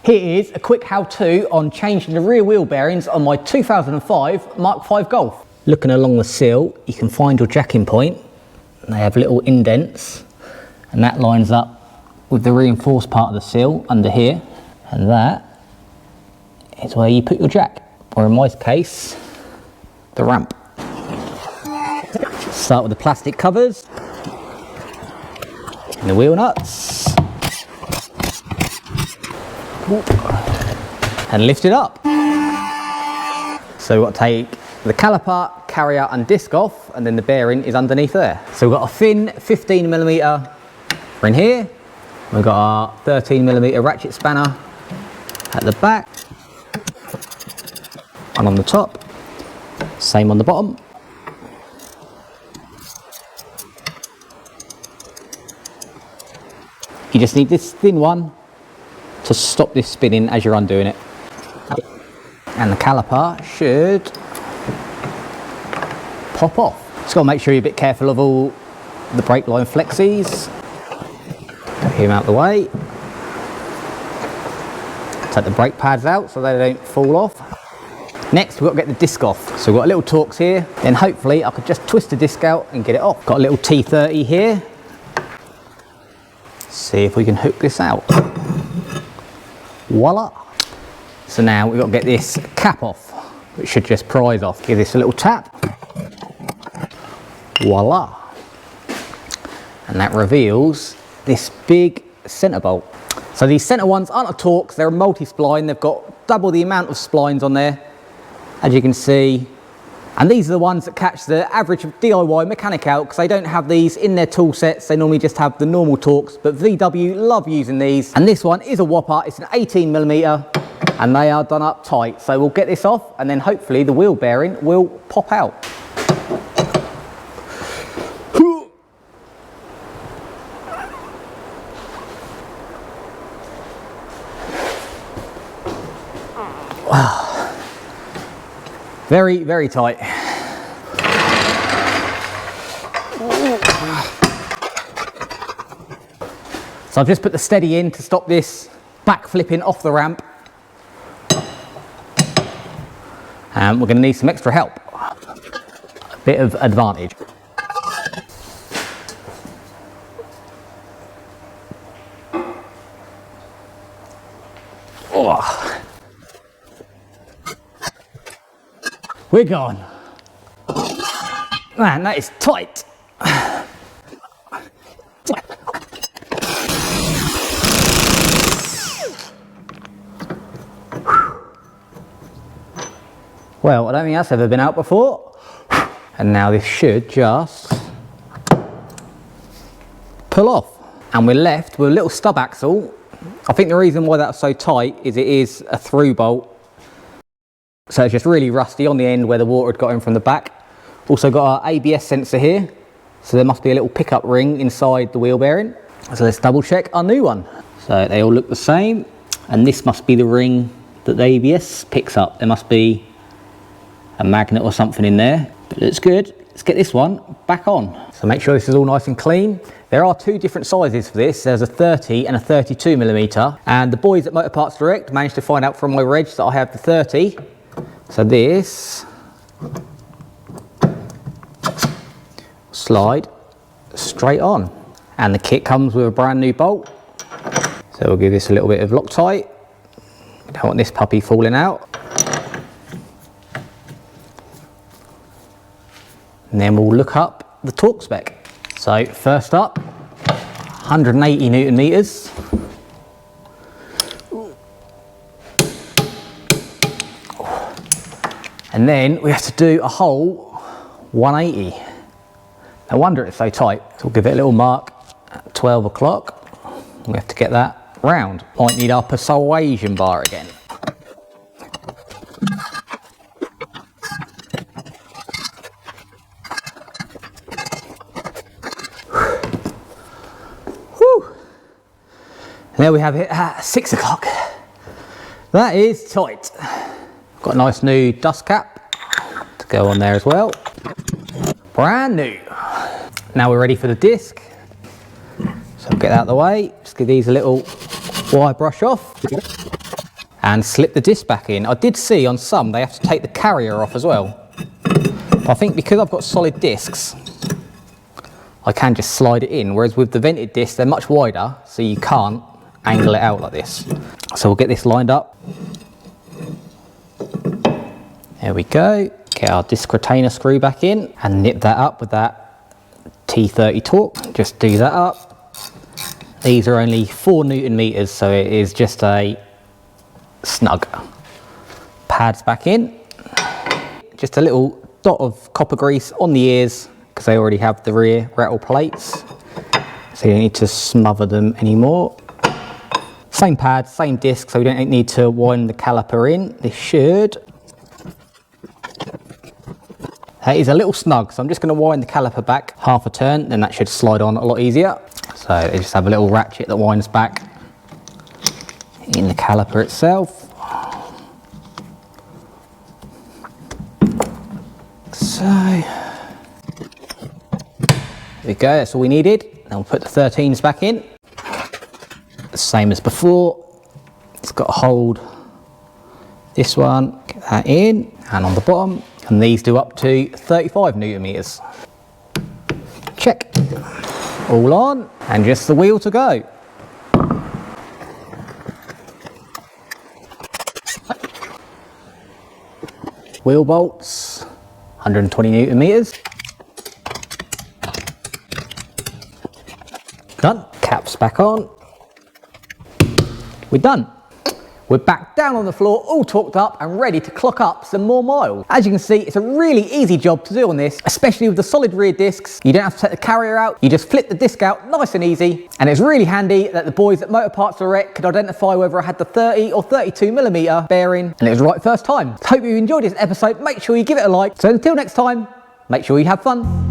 Here is a quick how-to on changing the rear wheel bearings on my 2005 Mk5 Golf. Looking along the sill, you can find your jacking point. They have little indents, and that lines up with the reinforced part of the sill under here, and that is where you put your jack, or in my case, the ramp. Start with the plastic covers and the wheel nuts, and lift it up. So we've got to take the caliper, carrier and disc off, and then the bearing is underneath there. So we've got a thin 15mm in here. We've got our 13mm ratchet spanner at the back, and on the top, same on the bottom. You just need this thin one to stop this spinning as you're undoing it. And the caliper should pop off. Just got to make sure you're a bit careful of all the brake line flexies. Get him out of the way. Take the brake pads out so they don't fall off. Next, we've got to get the disc off. So we've got a little Torx here, then hopefully I could just twist the disc out and get it off. Got a little T30 here. See if we can hook this out. Voila! So now we've got to get this cap off, which should just prise off. Give this a little tap. Voila! And that reveals this big centre bolt. So these centre ones aren't a Torx, they're a multi-spline. They've got double the amount of splines on there, as you can see. And these are the ones that catch the average DIY mechanic out, because they don't have these in their tool sets. They normally just have the normal Torx, but VW love using these. And this one is a whopper. It's an 18mm, and they are done up tight. So we'll get this off, and then hopefully the wheel bearing will pop out. Wow. Very, very tight. So I've just put the steady in to stop this back flipping off the ramp. And we're going to need some extra help. A bit of advantage. Oh. We're gone. Man, that is tight. Well, I don't think that's ever been out before. And now this should just pull off. And we're left with a little stub axle. I think the reason why that's so tight is it is a through bolt. So it's just really rusty on the end where the water had got in from the back. Also got our ABS sensor here. So there must be a little pickup ring inside the wheel bearing. So let's double check our new one. So they all look the same. And this must be the ring that the ABS picks up. There must be a magnet or something in there. But it looks good. Let's get this one back on. So make sure this is all nice and clean. There are two different sizes for this. There's a 30 and a 32mm. And the boys at Motor Parts Direct managed to find out from my reg that I have the 30. So this slide straight on, and the kit comes with a brand new bolt. So we'll give this a little bit of Loctite. We don't want this puppy falling out. And then we'll look up the torque spec. So first up, 180 Newton meters. And then we have to do a whole 180. No wonder it's so tight. So we'll give it a little mark at 12 o'clock. We have to get that round. Might need our persuasion bar again. Whew. And there we have it at 6 o'clock. That is tight. Got a nice new dust cap to go on there as well. Brand new. Now we're ready for the disc. So get that out of the way. Just give these a little wire brush off and slip the disc back in. I did see on some they have to take the carrier off as well. But I think because I've got solid discs, I can just slide it in, whereas with the vented discs they're much wider, so you can't angle it out like this. So we'll get this lined up. There we go. Get our disc retainer screw back in and nip that up with that T30 torque. Just do that up. These are only 4 Newton meters, so it is just a snug. Pads back in. Just a little dot of copper grease on the ears because they already have the rear rattle plates, so you don't need to smother them anymore. Same pads, same disc, so we don't need to wind the caliper in. This should. That is a little snug, so I'm just going to wind the caliper back half a turn, then that should slide on a lot easier. So they just have a little ratchet that winds back in the caliper itself. So there we go, that's all we needed. Then we'll put the 13s back in. The same as before. It's got to hold this one, get that in, and on the bottom. And these do up to 35 Newton meters. Check. All on, and just the wheel to go. Wheel bolts, 120 Newton meters. Done. Caps back on. We're done. We're back down on the floor, all torqued up and ready to clock up some more miles. As you can see, it's a really easy job to do on this, especially with the solid rear discs. You don't have to take the carrier out, you just flip the disc out nice and easy. And it's really handy that the boys at Motor Parts Direct could identify whether I had the 30 or 32mm bearing, and it was right first time. Hope you enjoyed this episode. Make sure you give it a like. So until next time, make sure you have fun.